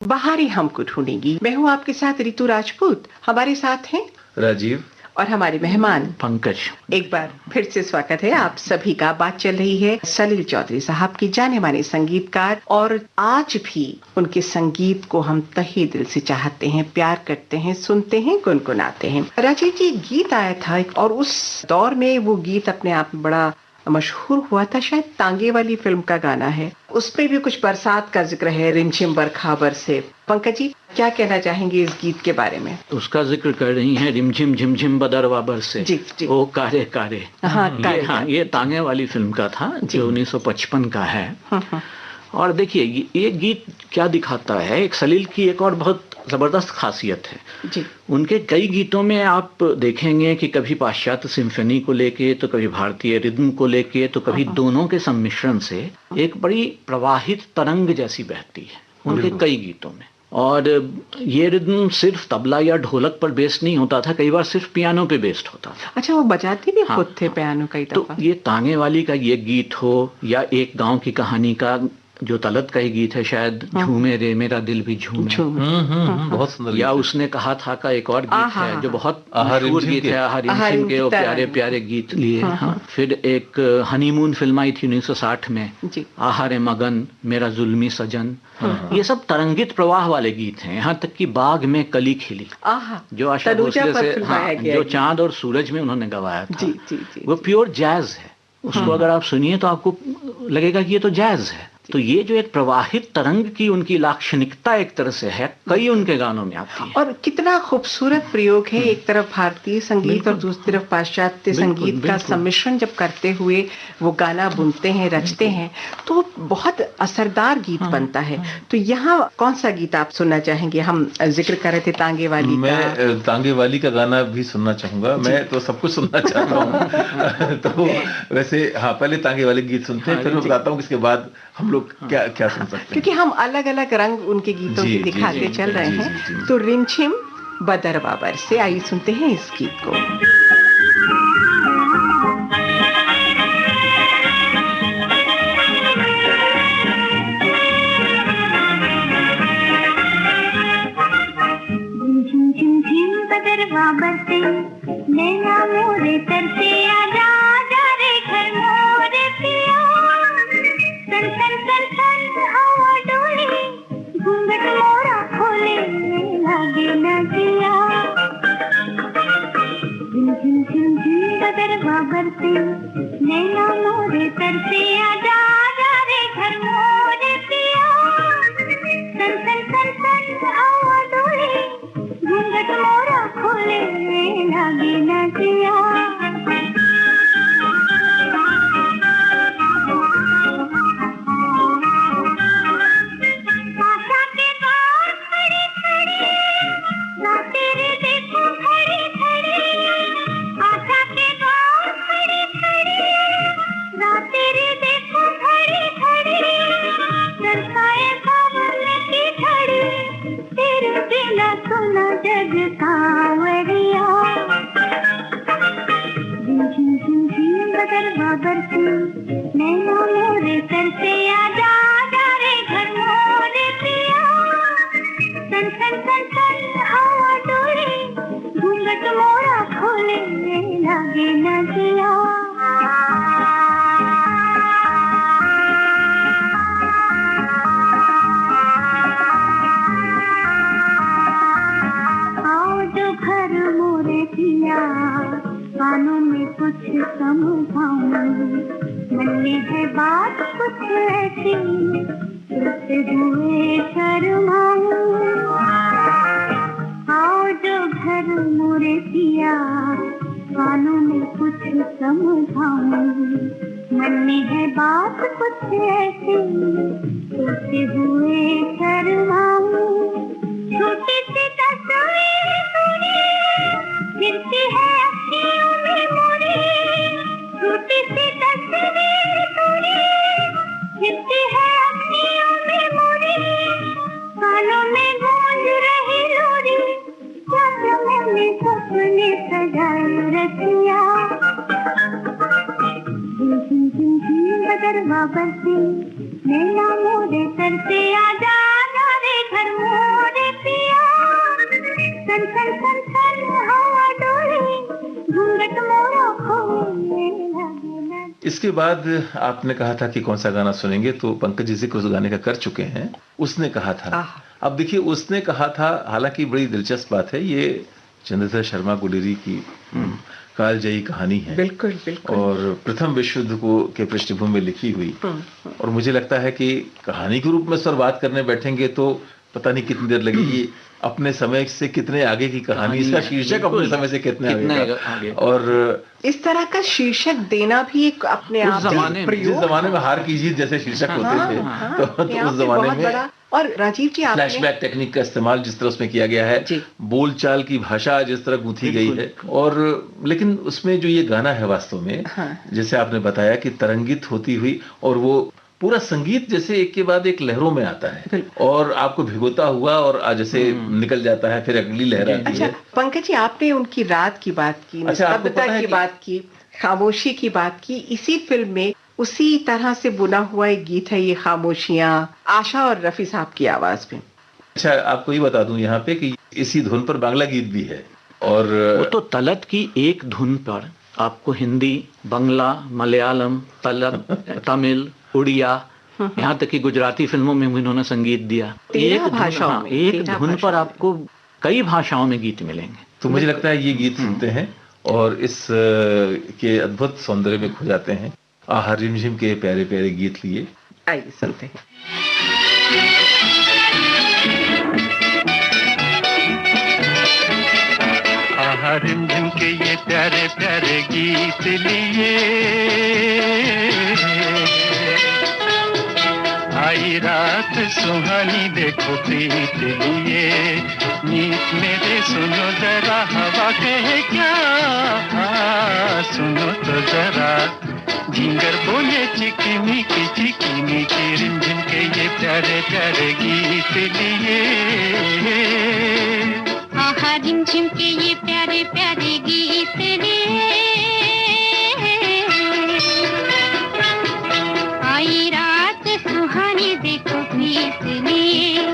बाहरी हमको ढूंढेंगी। मैं हूँ आपके साथ ऋतु राजपूत, हमारे साथ हैं राजीव और हमारे मेहमान पंकज। एक बार फिर से स्वागत है आप सभी का। बात चल रही है सलील चौधरी साहब की, जाने माने संगीतकार, और आज भी उनके संगीत को हम तहे दिल से चाहते हैं, प्यार करते हैं, सुनते हैं, गुनगुनाते हैं। राजीव जी, गीत आया था और उस दौर में वो गीत अपने आप में बड़ा मशहूर हुआ था, शायद तांगे वाली फिल्म का गाना है, उसपे भी कुछ बरसात का जिक्र है, रिमझिम बरखा बरसे। पंकज जी, क्या कहना चाहेंगे इस गीत के बारे में? उसका जिक्र कर रही हैं, रिमझिम झिमझिम बदरवा बरसे, जी जी, ओ कारे कारे। ये तांगे वाली फिल्म का था जो 1955 का है। और देखिए ये गीत क्या दिखाता है, एक सलील की एक और बहुत जबरदस्त खासियत है जी। उनके कई गीतों में आप देखेंगे कि कभी पाश्चात्य सिम्फनी को लेके, तो कभी भारतीय रिद्म को लेके, तो कभी दोनों के सम्मिश्रण से एक बड़ी प्रवाहित तरंग जैसी बहती है उनके कई गीतों में। और ये रिद्म सिर्फ तबला या ढोलक पर बेस्ड नहीं होता था, कई बार सिर्फ पियानो पे बेस्ड होता था। अच्छा, वो बजाते भी खुद थे पियानो कई दफा। तो ये तांगे वाली का ये गीत हो या एक गांव की कहानी का जो तलत का ही गीत है शायद, झूमे रे मेरा दिल भी झूमे, बहुत सुंदर। या उसने कहा था का एक और गीत है जो बहुत मशहूर गीत है, हरिम के वो प्यारे प्यारे गीत लिए। फिर एक हनीमून फिल्म आई थी 1960 में, आहारे मगन मेरा जुल्मी सजन। ये सब तरंगित प्रवाह वाले गीत हैं। यहाँ तक कि बाग में कली खिली जो आशा भोसले से, जो चांद और सूरज में उन्होंने गवाया था, वो प्योर जैज है। उसको अगर आप सुनिए तो आपको लगेगा कि ये तो जैज है। तो ये जो एक प्रवाहित तरंग की उनकी लाक्षणिकता एक तरह से है, कई उनके गानों में आती है। और कितना खूबसूरत प्रयोग है, एक तरफ भारतीय संगीत और दूसरी तरफ पाश्चात्य संगीत का सम्मिश्रण जब करते हुए वो गाना बुनते हैं, रचते हैं, तो बहुत असरदार गीत बनता है। तो यहाँ कौन सा गीत आप सुनना चाहेंगे? हम जिक्र कर रहे थे तांगे वाली का। मैं तांगे वाली का गाना भी सुनना चाहूंगा। मैं तो सब कुछ सुनना चाहता हूँ। तो वैसे हाँ, पहले तांगे वाले गीत सुनते हैं, फिर मैं बताता हूँ इसके बाद हम लोग क्या क्या सुन सकते हैं, क्योंकि हम अलग अलग रंग उनके गीतों की दिखाते चल रहे हैं। तो रिमझिम बदरवा बरसे, आइए सुनते हैं इस गीत को। रिमझिम बदरवा बरसे, नैना मोरे तरसे, आजा आजा रे घर मोरे पिया। सन सन सन सन हवा डोले, घूंघट मोरा खोले, लागे न जिया। झिम झिम झिम बदरवा बरसे, नैना मोरे तरसे, आजा आजा रे घर मोरे पिया। सन सन सन सन हवा डोले, घूंघट मोरा खोले, लागे न जिया। जग कांवरिया, झिम झिम झिम बदरवा बरसे, नैना मोरे तरसे, आजा आजा रे घर मोरे पिया। सन सन सन सन हवा डोले, घूंघट मोरा खोले, लागे न जिया। कानों में कुछ समझाऊं, मन में है बात कुछ ऐसी, तुझसे हुए शर्माऊं। आओ जो घर मोरे पिया, कानों में कुछ समझाऊं, मन में है बात कुछ ऐसी, तुझसे हुए शर्माऊं। छोटी सी तस्वीर थोड़ी फिरती है अखियों में मोरे, छोटी सी तस्वीर थोड़ी फिरती है अखियों में मोरे। कानों में गूंज रही लोरी, चादरों में सपने सजाए रखिया। झिम झिम झिम बदरवा बरसे, नैना मोरे तरसे, आजा आजा रे घर मोरे। सन सन सन सन हवा डोले, घूंघट मोरा खोले लगे। इसके बाद आपने कहा था कि कौन सा गाना सुनेंगे, तो पंकज जी जिक्र उस गाने का कर चुके हैं, उसने कहा था। अब देखिए, उसने कहा था, हालांकि बड़ी दिलचस्प बात है, ये चंद्रशेखर शर्मा गुलेरी की कालजयी कहानी है। बिल्कुल बिल्कुल। और प्रथम विश्व युद्ध को के पृष्ठभूमि में लिखी हुई। और मुझे लगता है कि कहानी के रूप में सर बात करने बैठेंगे तो पता नहीं कितनी देर लगेगी। अपने समय से कितने आगे की कहानी, इसका शीर्षक अपने समय से कितने आगे। और इस तरह का शीर्षक देना भी एक अपने आप में, जिस जमाने में हार की जीत जैसे शीर्षक होते थे, तो उस जमाने में। और राजीव जी, फ्लैशबैक टेक्निक का इस्तेमाल जिस तरह उसमें किया गया है, बोलचाल की भाषा जिस तरह गूंथी गई है, और लेकिन उसमें जो ये गाना है वास्तव में, जैसे आपने बताया कि तरंगित होती हुई, और वो पूरा संगीत जैसे एक के बाद एक लहरों में आता है और आपको भिगोता हुआ और जैसे निकल जाता है, फिर अगली लहर आती है। पंकज जी, आपने उनकी रात की बात की, निस्तब्धता की बात की, खामोशी की बात की। इसी फिल्म में उसी तरह से बुना हुआ एक गीत है, ये खामोशियां, आशा और रफी साहब की आवाज में। अच्छा, आपको ये बता दूं यहाँ पे कि इसी धुन पर बांग्ला गीत भी है। और वो तो तलत की एक धुन पर आपको हिंदी, बांग्ला, मलयालम, तमिल, उड़िया, यहाँ तक कि गुजराती फिल्मों में भी इन्होंने संगीत दिया। एक भाषाओं में, एक धुन पर आपको कई भाषाओं में गीत मिलेंगे। तो मुझे लगता है ये गीत सुनते हैं और इस के अद्भुत सौंदर्य में खो जाते हैं। आहा रिमझिम के प्यारे प्यारे गीत लिए आइए सुनते हैं। आहा रिमझिम के ये प्यारे प्यारे गीत लिए, आई रात सुहानी देखो प्रीत लिए, नीत मेरे सुनो जरा हवा कहे क्या, सुनो तो जरा झिंगर बोले चिकी मीठी रिमझिम के ये प्यारे प्यारे गीत लिए। आहा रिमझिम के ये प्यारे प्यारे गीत लिए, आई रात सुहानी देखो प्रीत लिए,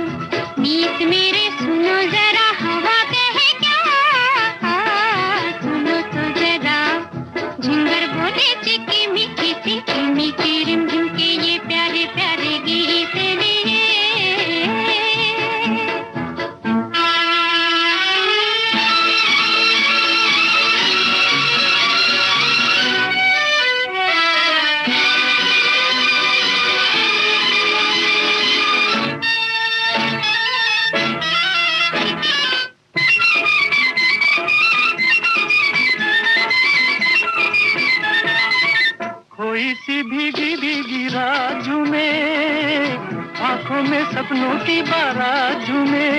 नीत मेरे सुनो जरा हवा कहे क्या, सुनो तो जरा झिंगर बोले चिकी मीठी रिमझिम के ये प्यारे प्यारे गीत लिए। कोई सी भीगी भीगी रात झूमे, आंखों में सपनों की बारात झूमे,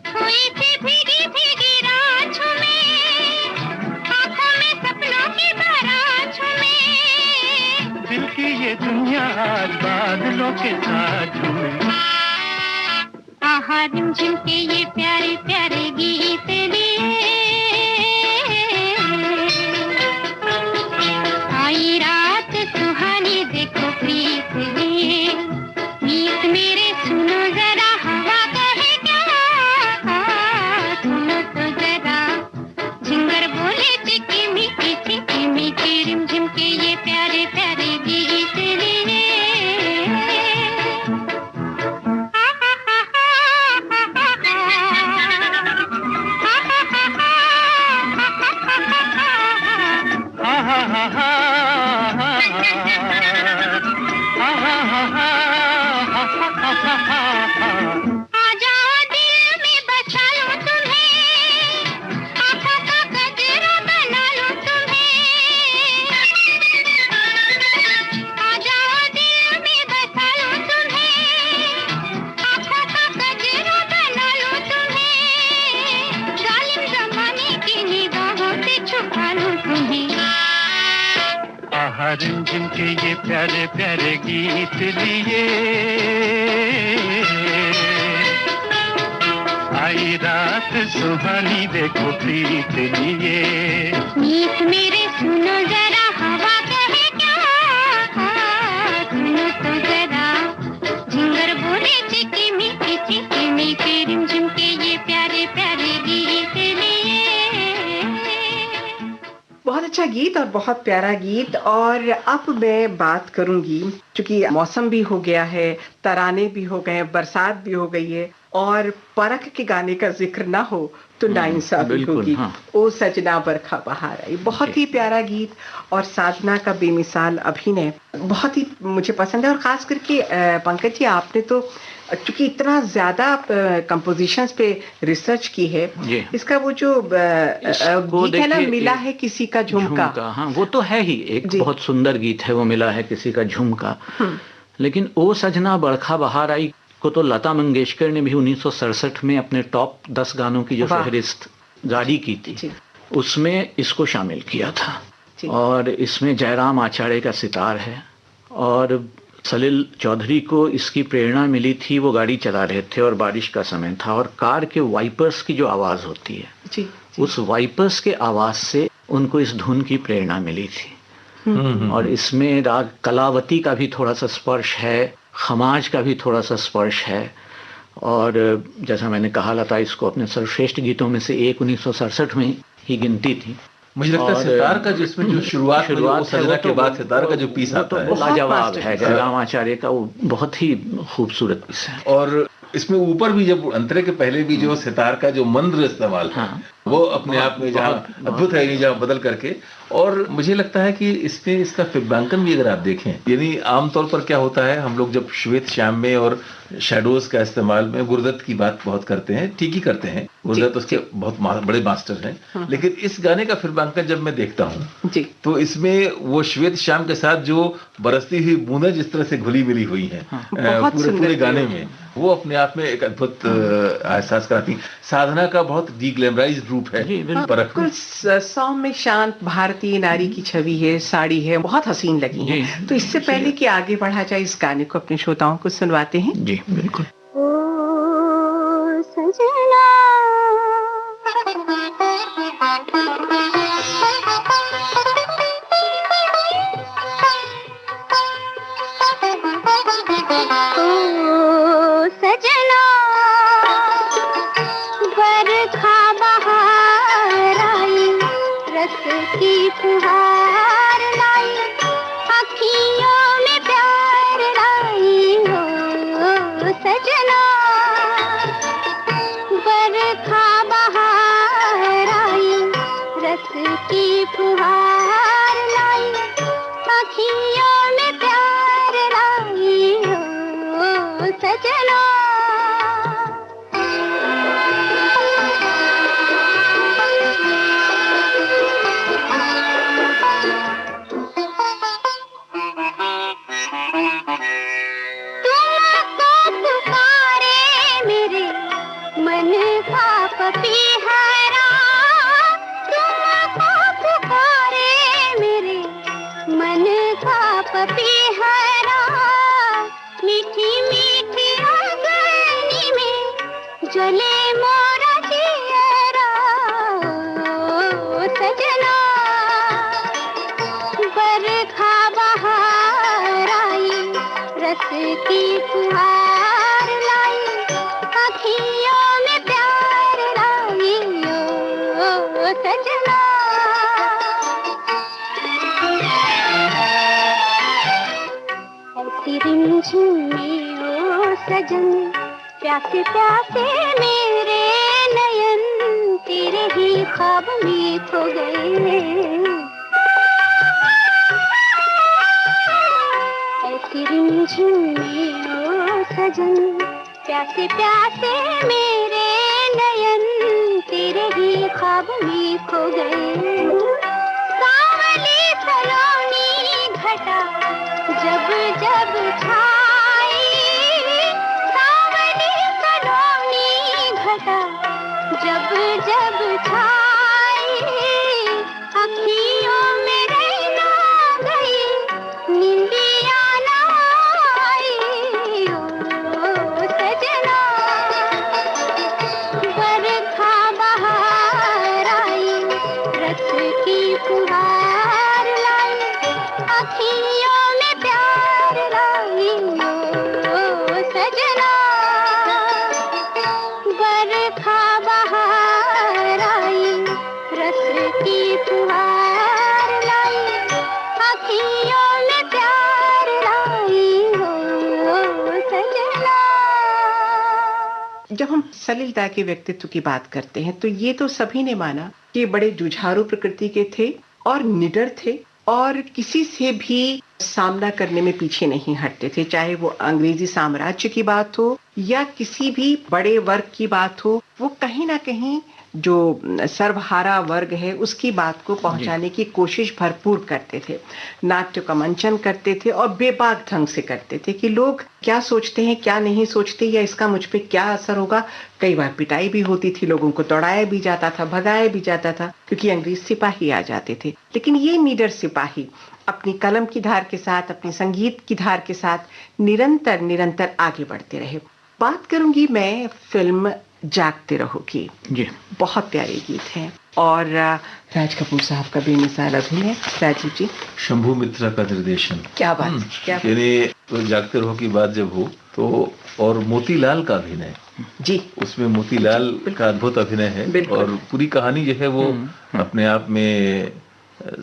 कोई सी भीगी भीगी रात झूमे, आंखों में सपनों की बारात झूमे, दिल की ये दुनिया आज बादलों के साथ झूमे। आहा रिमझिम के ये प्यारे प्यारे गीत लिए, आई रात सुहानी देखो प्रीत लिए, नीत मेरे सुनो जरा हवा कहे क्या, सुनो तो जरा झिंगर बोले चिकी मीठी रिमझिम के ये प्यारे प्यारे गीत लिए। रिमझिम के ये प्यारे प्यारे गीत लिए, आई रात सुहानी देखो प्रीत लिए, नीत मेरे सुनो जरा हवा कहे क्या, सुनो तो जरा झिंगर बोले चिकी मीठी अच्छा गीत और बहुत प्यारा गीत। और अब मैं बात करूंगी, क्योंकि मौसम भी हो गया है, तराने भी हो गए, बरसात भी हो गई है, और परख के गाने का जिक्र ना हो तो नाइंसाफी होगी। हाँ। ओ सजना बरखा बहार आई, बहुत ही प्यारा गीत। और साधना का बेमिसाल अभिनय बहुत ही मुझे पसंद है। और खास करके पंकज जी, आपने तो क्योंकि इतना ज्यादा कंपोजिशंस पे रिसर्च की है, इसका वो जो गीत है ना, मिला है किसी का झुमका, हाँ वो तो है ही एक बहुत सुंदर गीत है, वो मिला है किसी का झुमका। लेकिन ओ सजना बरखा बहार आई को तो लता मंगेशकर ने भी 1967 में अपने टॉप 10 गानों की जो फहरिस्त जारी की थी, उसमें इसको शामिल किया था। और इसमें जयराम आचार्य का सितार है, और सलील चौधरी को इसकी प्रेरणा मिली थी, वो गाड़ी चला रहे थे और बारिश का समय था, और कार के वाइपर्स की जो आवाज होती है, उस वाइपर्स के आवाज से उनको इस धुन की प्रेरणा मिली थी। और इसमें राग कलावती का भी थोड़ा सा स्पर्श है, खमाज का भी थोड़ा सा स्पर्श है। और जैसा मैंने कहा, लता इसको अपने सर्वश्रेष्ठ गीतों में से एक 1967 में ही गिनती थी। मुझे लगता है सितार का जिसमें जो शुरुआत सजना के बाद सितार का जो पीस आता है, लाजवाब है। जयराम आचार्य का वो बहुत ही खूबसूरत पीस है। और इसमें ऊपर भी जब अंतरे के पहले भी जो सितार का जो मंद्र इस्तेमाल है, वो अपने आप में जहाँ अद्भुत है, जहाँ बदल करके। और मुझे लगता है कि इसमें इसका फिल्मांकन भी अगर आप देखें, यानी आमतौर पर क्या होता है, हम लोग जब श्वेत श्याम में और शैडोज का इस्तेमाल में गुरुदत्त की बात बहुत करते हैं, ठीक ही करते हैं, गुरुदत्त उसके बहुत बड़े मास्टर हैं। लेकिन इस गाने का फिल्मांकन जब मैं देखता हूँ तो इसमें वो श्वेत श्याम के साथ जो बरसती हुई बूंदें जिस तरह से घुली मिली हुई हैं पूरे गाने में, वो अपने आप में एक अद्भुत एहसास कराती। साधना का बहुत डीग्लैमराइज्ड रूप है, बिल्कुल सौम्य शांत भारतीय नारी की छवि है, साड़ी है, बहुत हसीन लगी है। तो इससे पहले कि आगे बढ़ा जाए, इस गाने को अपने श्रोताओं को सुनवाते हैं। जी बिल्कुल। ओ सजना की फुहार लाई, अखियों में प्यार लाई, हो सजना बरखा बहार आई, रस की फुहार लाई, अखियों में प्यार लाई, हो सजना। की फुहार लाई, अखियों में प्यार लाई, ओ सजना। ऐसी रिमझिम में ओ सजन, प्यासे प्यासे मेरे नयन, तेरे ही ख्वाब में खो गए। रिमझिम में ओ सजन, प्यासे प्यासे मेरे नयन, तेरे ही ख्वाब में खो गए। सावली सलोनी घटा जब जब छाई, सावली सलोनी घटा जब जब छाई, अखियों में रहना गई नींदिया फुहार लाई, अखियों में प्यार लाई, ओ सजना बरखा बहार आई, जब हम सलील दा के व्यक्तित्व की बात करते हैं तो ये तो सभी ने माना कि बड़े जुझारू प्रकृति के थे और निडर थे और किसी से भी सामना करने में पीछे नहीं हटते थे, चाहे वो अंग्रेजी साम्राज्य की बात हो या किसी भी बड़े वर्ग की बात हो। वो कहीं ना कहीं जो सर्वहारा वर्ग है उसकी बात को पहुंचाने की कोशिश भरपूर करते थे, नाट्य का मंचन करते थे और बेबाक ढंग से करते थे कि लोग क्या सोचते हैं क्या नहीं सोचते या इसका मुझ पे क्या असर होगा। कई बार पिटाई भी होती थी, लोगों को दौड़ाया भी जाता था, भगाया भी जाता था क्योंकि अंग्रेज सिपाही आ जाते थे। लेकिन ये निडर सिपाही अपनी कलम की धार के साथ, अपनी संगीत की धार के साथ निरंतर आगे बढ़ते रहे। बात करूंगी मैं फिल्म जागते रहो की। जी, बहुत प्यारे गीत हैं और राज कपूर साहब का बेमिसाल अभिनय। राजीव जी, शंभू मित्रा का निर्देशन, क्या बात, क्या यानी जागते रहो की बात जब हो तो, और मोतीलाल का अभिनय जी, उसमें मोतीलाल का अद्भुत अभिनय है और पूरी कहानी जो है वो अपने आप में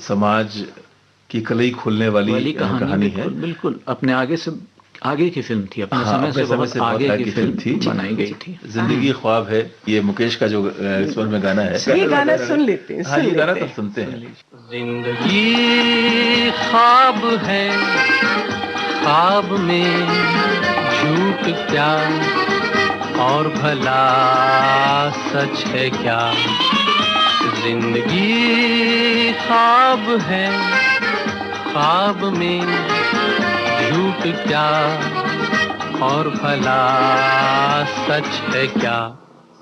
समाज की कलई खोलने वाली कहानी है। बिल्कुल अपने आगे की फिल्म थी, अपने समय से बहुत आगे की फिल्म थी, बनाई गई थी। जिंदगी ख्वाब है, ये मुकेश का जो स्वर में गाना है, ये गाना सुन लेते हैं। हाँ, ये गाना तो सुनते हैं। जिंदगी ख्वाब है, ख्वाब में झूठ क्या और भला सच है क्या। जिंदगी ख्वाब है, ख्वाब में झूठ क्या और भला सच है क्या।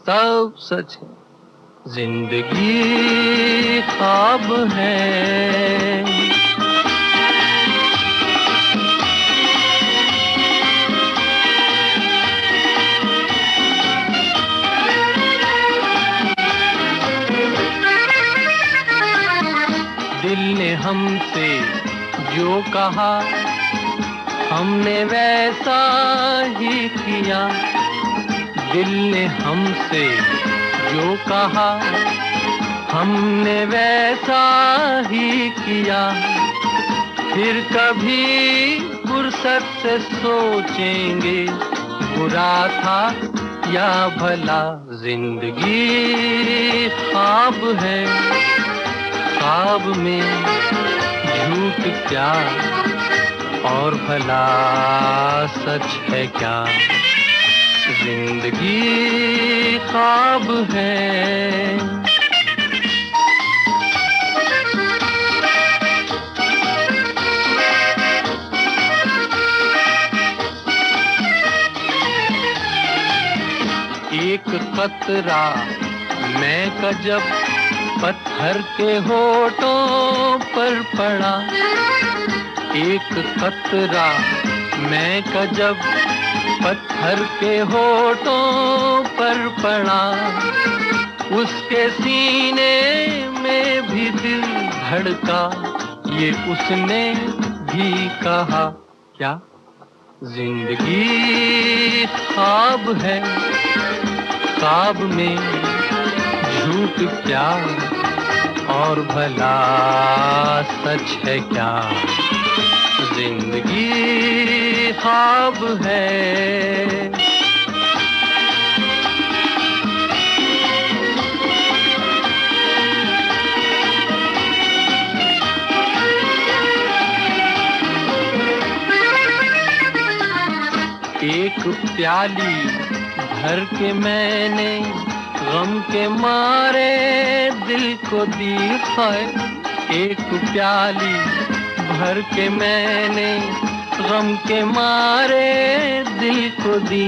सब सच है, जिंदगी ख्वाब है। दिल ने हमसे जो कहा हमने वैसा ही किया। दिल ने हमसे जो कहा हमने वैसा ही किया। फिर कभी फुर्सत से सोचेंगे बुरा था या भला। जिंदगी ख्वाब है, ख्वाब में झूठ क्या और भला सच है क्या। जिंदगी ख्वाब है। एक कतरा मैं का जब पत्थर के होठों पर पड़ा। एक कतरा मैं का जब पत्थर के होठों पर पड़ा। उसके सीने में भी दिल धड़का, ये उसने भी कहा क्या। जिंदगी ख्वाब है, ख्वाब में झूठ क्या और भला सच है क्या। जिंदगी ख्वाब है। एक प्याली भर के मैंने गम के मारे दिल को दी है। एक प्याली भर के मैंने गम के मारे दिल को दी।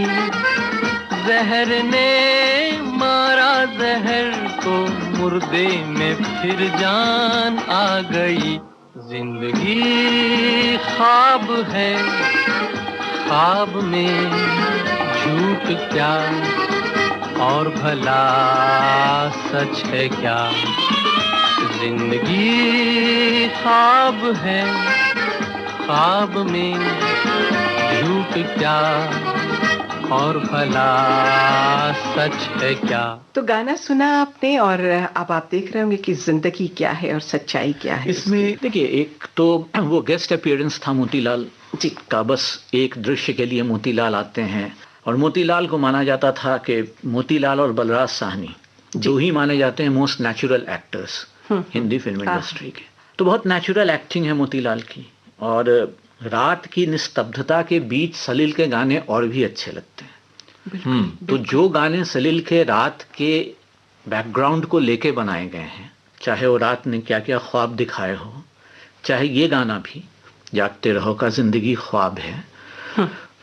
जहर ने मारा जहर को, मुर्दे में फिर जान आ गई। जिंदगी ख्वाब है, ख्वाब में झूठ क्या और भला सच है क्या। जिंदगी ख्वाब है, ख्वाब में झूठ क्या और भला सच है क्या। तो गाना सुना आपने और अब आप देख रहे होंगे कि जिंदगी क्या है और सच्चाई क्या है। इसमें देखिए, एक तो वो गेस्ट अपीयरेंस था मोतीलाल जी का, बस एक दृश्य के लिए मोतीलाल आते हैं और मोतीलाल को माना जाता था कि मोतीलाल और बलराज साहनी दो ही माने जाते हैं most natural actors Hindi film industry के। तो बहुत नेचुरल एक्टिंग है मोतीलाल की, और रात की निस्तब्धता के बीच सलील के गाने और भी अच्छे लगते हैं। तो जो गाने सलील के रात के बैकग्राउंड को लेके बनाए गए हैं, चाहे वो रात ने क्या क्या ख्वाब दिखाए हो, चाहे ये गाना भी जागते रहो का जिंदगी ख्वाब है,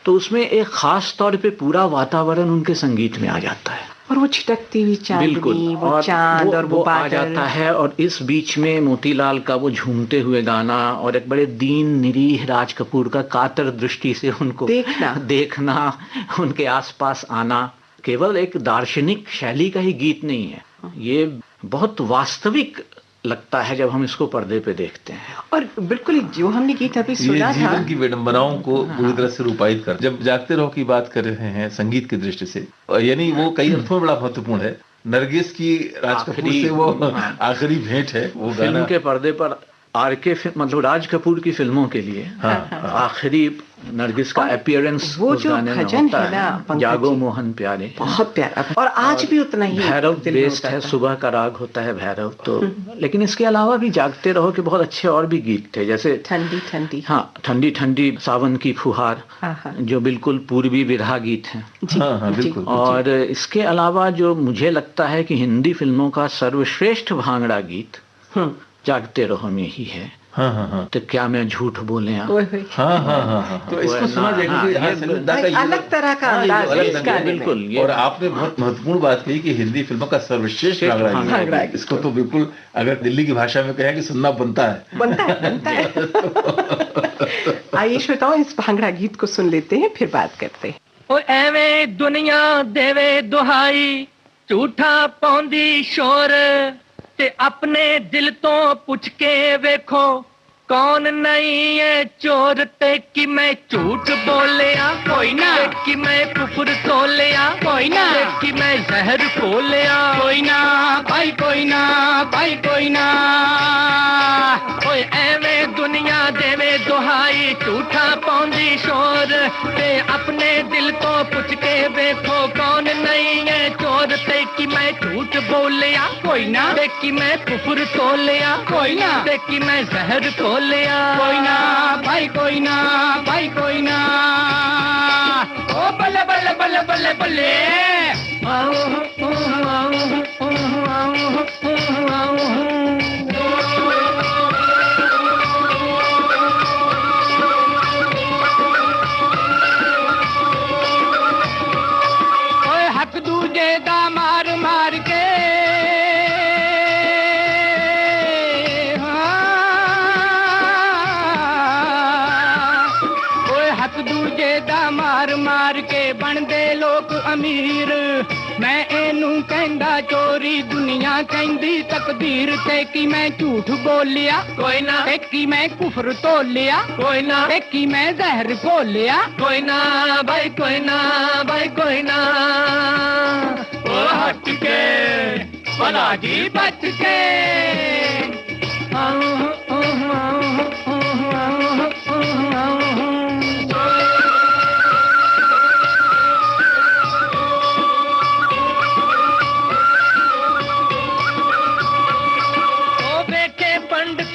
तो उसमें एक खास तौर पे पूरा वातावरण उनके संगीत में आ जाता है, और वो छिटकती हुई चांदनी, वो चांद और वो आ जाता है। और इस बीच में मोतीलाल का वो झूमते हुए गाना और एक बड़े दीन निरीह राज कपूर का कातर दृष्टि से उनको देखना उनके आसपास आना, केवल एक दार्शनिक शैली का ही गीत नहीं है, ये बहुत वास्तविक लगता है जब हम इसको पर्दे पे देखते हैं। और बिल्कुल जो हमने गीत अभी सुना था, जीवन की विडंबनाओं को पूरी तरह से रूपायित कर, जब जागते रहो की बात कर रहे हैं संगीत की दृष्टि से, यानी वो कई अर्थों में बड़ा महत्वपूर्ण है। नरगिस की राज कपूर से वो आखिरी भेंट है, वो फिल्म के पर्दे पर आरके मतलब राज कपूर की फिल्मों के लिए आखिरी नरगिस का अपीयरेंस वो जो भजन है ना, जागो मोहन प्यारे, बहुत प्यारा, और आज भी उतना ही भैरव बेस्ड है, सुबह का राग होता है भैरव। तो लेकिन इसके अलावा भी जागते रहो के बहुत अच्छे और भी गीत थे, जैसे ठंडी ठंडी, हाँ ठंडी ठंडी सावन की फुहार, जो बिल्कुल पूर्वी विरहा गीत है। और इसके अलावा जो मुझे लगता है कि हिंदी फिल्मों का सर्वश्रेष्ठ भांगड़ा गीत जागते रहो में ही है। तो क्या मैं झूठ बोले? तो इसको सुना जाएगा, अलग तरह का अंदाज, बिल्कुल। और आपने बहुत महत्वपूर्ण बात कही कि हिंदी फिल्मों का सर्वश्रेष्ठ भांगड़ा, इसको तो बिल्कुल अगर दिल्ली की भाषा में कहें कि सुनना बनता है। आइए श्रोताओ, इस भांगड़ा गीत को सुन लेते हैं, फिर बात करते हैं। ओ एवे दुनिया देवे दुहाई, झूठा पौंदी शोर, ते अपने दिल तो पुछ के वेखो कौन नहीं है चोर, ते कि मैं झूठ बोलिया कोई ना, कि मैं कुफर तोलिया कोई ना, कि मैं जहर खोलिया कोई ना, भाई कोई ना, भाई कोई ना। ओए एवे दुनिया देवे दुहाई, झूठा पौंदी शोर, ते अपने दिल को पुछ के वेखो कौन नहीं है चोर, ते कि मैं झूठ बोलिया कोई ना, ते कि मैं कुफर तोलिया कोई ना, ते कि मैं जहर खोलिया कोई ना, भाई कोई ना, भाई कोई ना। ओ बल्ले बल्ले बल्ले बल्ले बल्ले, ओए हक दूजे दा मार मार के, मार मार के बनदे लोग अमीर, मैं एनू कहंदा चोरी, दुनिया कहंदी तकदीर, ते कि मैं झूठ बोलिया कोई ना, ते कि मैं कुफर तोलिया कोई ना, ते कि मैं जहर खोलिया कोई ना, भाई कोई ना, भाई कोई ना। ओ हट के भला जी बच के,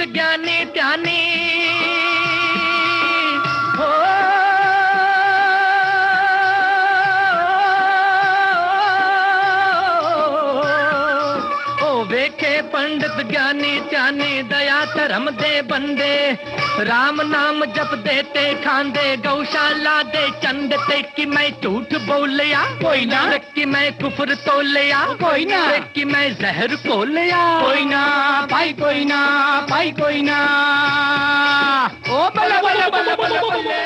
ज्ञानी ध्यानी हो, ओ वेखे पंडित ज्ञानी ध्यानी, दया धर्म दे बंदे, राम नाम जप देते खांदे, गौशाला दे चंद, ते कि मैं झूठ बोलिया कोई ना, कि मैं कुफर तोलिया कोई ना, कि मैं जहर खोलिया कोई ना, भाई कोई ना, भाई कोई ना। ओ बल्ले बल्ले बल्ले बल्ले बल्ले।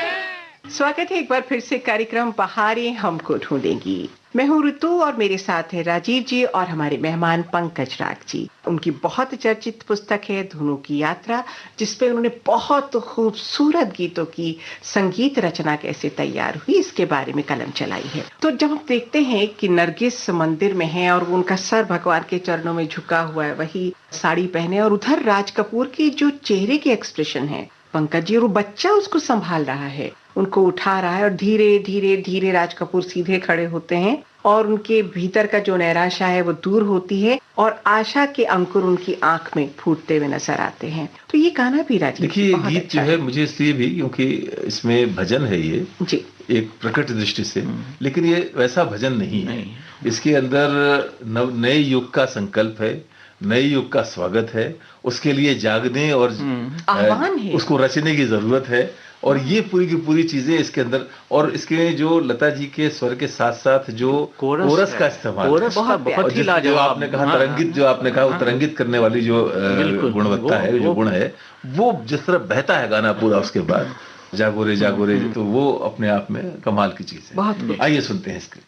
स्वागत है एक बार फिर से कार्यक्रम बहारें हमको ढूंढेंगी। मैं हूँ ऋतु और मेरे साथ है राजीव जी और हमारे मेहमान पंकज राग जी। उनकी बहुत चर्चित पुस्तक है धुनों की यात्रा, जिसपे उन्होंने बहुत खूबसूरत गीतों की संगीत रचना कैसे तैयार हुई इसके बारे में कलम चलाई है। तो जब हम देखते हैं कि नरगिस मंदिर में है और उनका सर भगवान के चरणों में झुका हुआ है, वही साड़ी पहने, और उधर राज कपूर की जो चेहरे के एक्सप्रेशन है पंकज जी, और वो बच्चा उसको संभाल रहा है, उनको उठा रहा है और धीरे धीरे धीरे राज कपूर सीधे खड़े होते हैं और उनके भीतर का जो नैराशा है वो दूर होती है और आशा के अंकुर उनकी आंख में फूटते हुए नजर आते हैं। तो ये गाना भी राजीव, देखिए गीत जो है मुझे इसलिए भी क्योंकि इसमें भजन है ये जी एक प्रकट दृष्टि से, लेकिन ये वैसा भजन नहीं है। इसके अंदर नए युग का संकल्प है, नए युग का स्वागत है, उसके लिए जागने और आह्वान है, उसको रचने की जरूरत है। और ये पूरी की पूरी चीजें इसके अंदर, और इसके जो लता जी के स्वर के साथ साथ जो कोरस का इस्तेमाल, बहुत ही लाजवाब, जो आपने कहा तरंगित, जो आपने कहा वो तरंगित करने वाली जो गुणवत्ता है, जो गुण है, वो जिस तरह बहता है गाना पूरा उसके बाद जागो रे, तो वो अपने आप में कमाल की चीज है। आइए सुनते हैं इसके।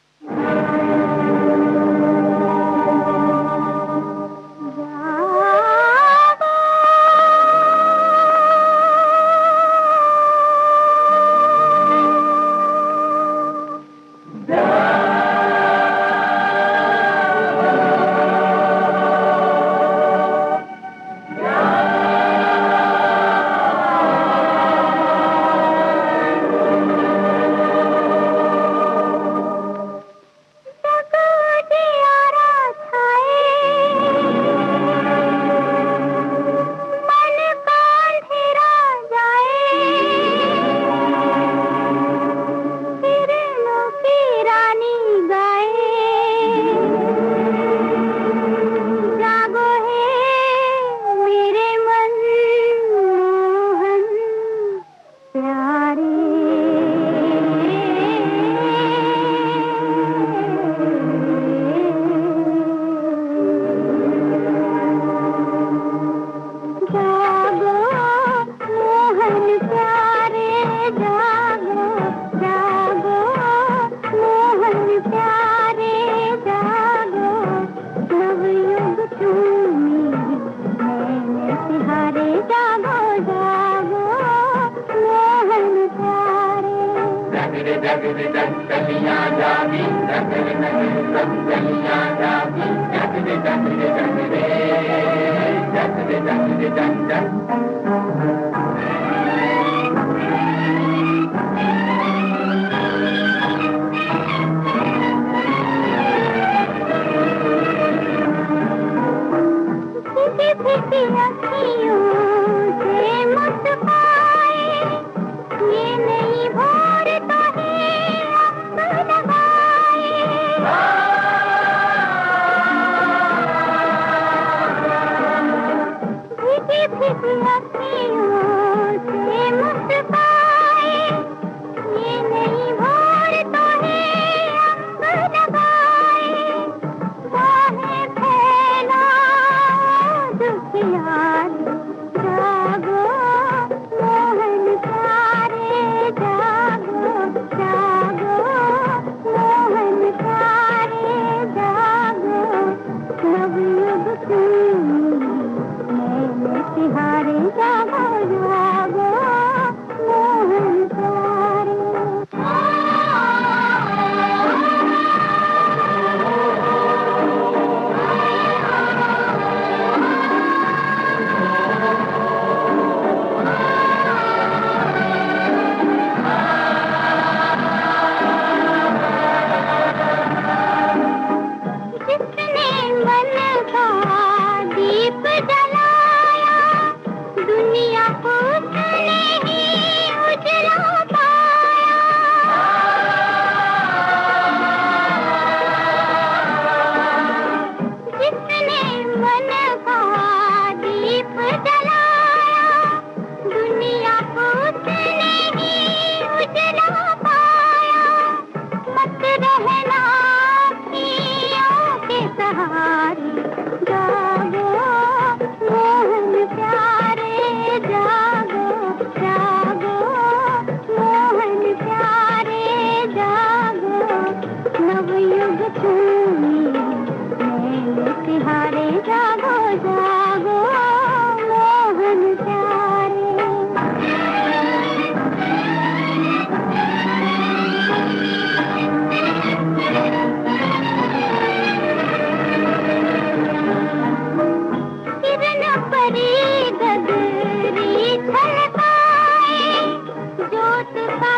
परी गगरी छलकाए, जोत का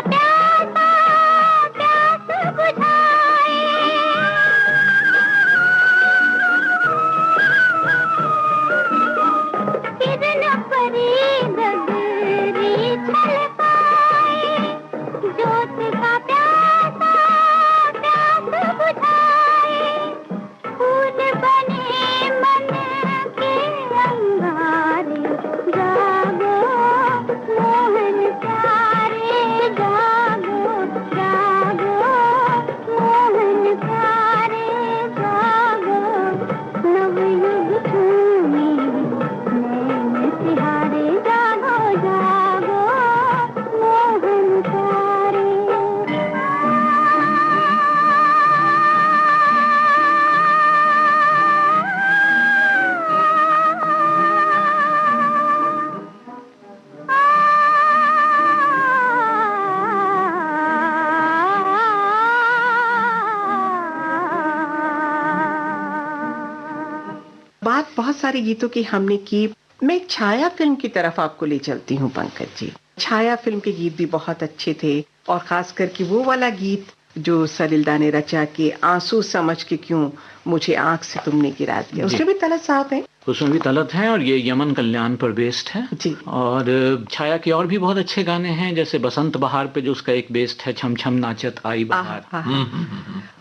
बहुत सारे गीतों की हमने की। मैं छाया फिल्म की तरफ आपको ले चलती हूँ पंकज जी। छाया फिल्म के गीत भी बहुत अच्छे थे, और खास करके वो वाला गीत जो सलिलदा ने रचा के आंसू समझ के क्यों मुझे आंख से तुमने गिरा दिया, उसमें भी तलत साहब हैं। उसमें भी तलत है, और ये यमन कल्याण पर बेस्ड है जी। और छाया के और भी बहुत अच्छे गाने हैं, जैसे बसंत बहार पे जो उसका एक बेस्ड है, छम छम नाचत आई बहार।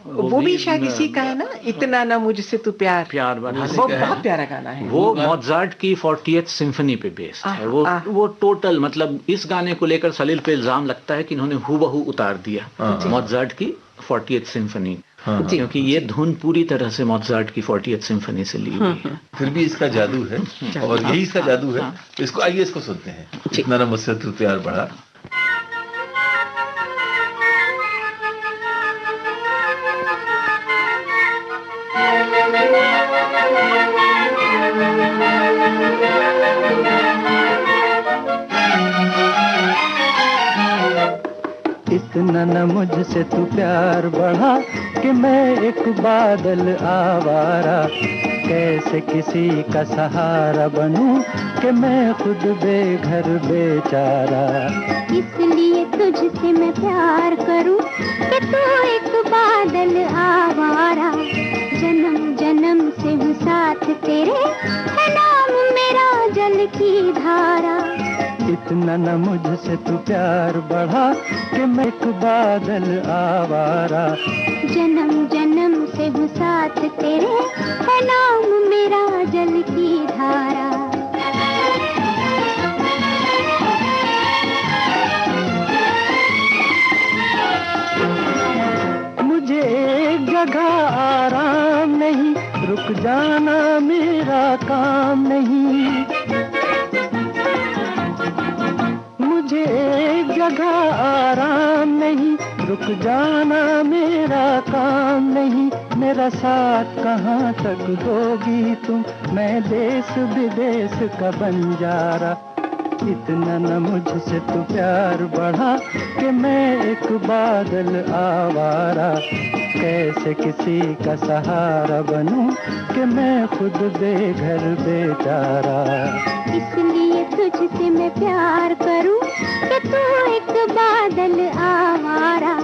वो भी शायद इसी का है ना, इतना ना मुझसे तू प्यार बढ़ा। वो बहुत प्यारा गाना है। वो मोजार्ट की 40th सिम्फनी पे बेस्ड है। वो टोटल, मतलब इस गाने को लेकर सलील पे इल्जाम लगता है कि इन्होंने हूबहू उतार दिया मोजार्ट की 40th सिम्फनी, क्योंकि ये धुन पूरी तरह से मोजार्ट की 40th सिम्फनी से ली हुई है। फिर भी इसका जादू है, और यही इसका जादू है। इसको आइए इसको सुनते हैं, इतना ना मुझसे तू प्यार बढ़ा। इतना न मुझसे तू प्यार बढ़ा कि मैं एक बादल आवारा, कैसे किसी का सहारा बनूं कि मैं खुद बेघर बेचारा। इसलिए तुझसे मैं प्यार करूं कि तू एक बादल आवारा, जन्म जन्म से हूँ साथ तेरे, है नाम मेरा जल की धारा। इतना न मुझसे तू प्यार बढ़ा कि मैं एक बादल आवारा, जन्म जन्म से हूँ साथ तेरे, है नाम मेरा जल की धारा। मुझे एक जगह आराम नहीं, रुक जाना मेरा काम नहीं। मुझे एक जगह आराम नहीं, रुक जाना मेरा काम नहीं। मेरा साथ कहाँ तक दोगी तुम, मैं देश विदेश का बंजारा। इतना न मुझसे तू प्यार बढ़ा कि मैं एक बादल आवारा, कैसे किसी का सहारा बनूं कि मैं खुद बेघर बेचारा। इसलिए तुझसे मैं प्यार करूं कि तू एक बादल आवारा,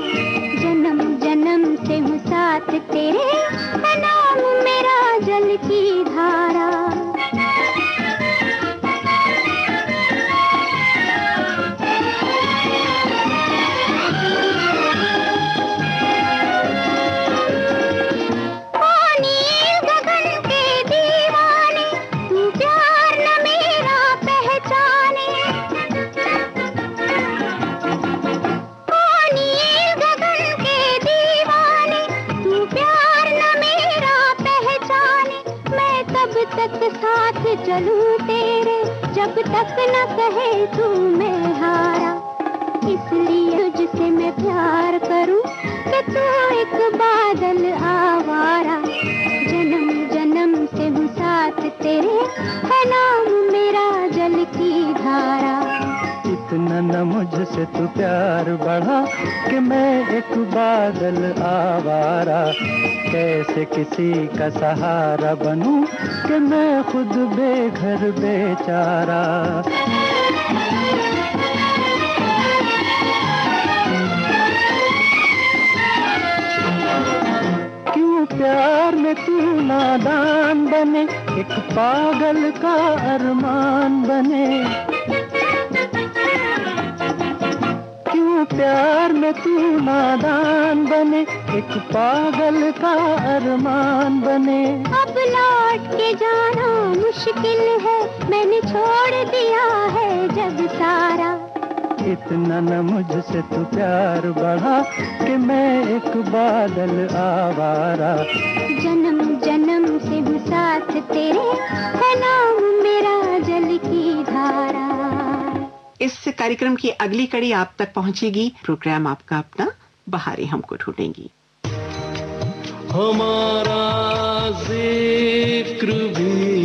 जन्म जन्म से हूँ साथ तेरे, है नाम मेरा जल की धारा। चलूं तेरे जब तक न कहे तू मैं हारा। इसलिए तुझसे मैं प्यार करूं कि तू एक बादल आवारा, जन्म जन्म से हूँ साथ तेरे, है नाम मेरा जल की धारा। इतना न मुझसे तू प्यार बढ़ा कि मैं एक बादल आवारा, कैसे किसी का सहारा बनूं कि मैं खुद बेघर बेचारा। क्यों प्यार में तू नादान बने, एक पागल का अरमान बने। क्यों प्यार में तू नादान बने, एक पागल का अरमान बने। अब लौट के जाना मुश्किल है, मैंने छोड़ दिया है जग सारा। इतना न मुझसे तू प्यार बढ़ा कि मैं एक बादल आवारा, जन्म जन्म से हूँ साथ तेरे, है नाम मेरा जल की धारा। इस कार्यक्रम की अगली कड़ी आप तक पहुंचेगी, प्रोग्राम आपका अपना बहारें हमको ढूंढेंगी। हमारा जिक्र भी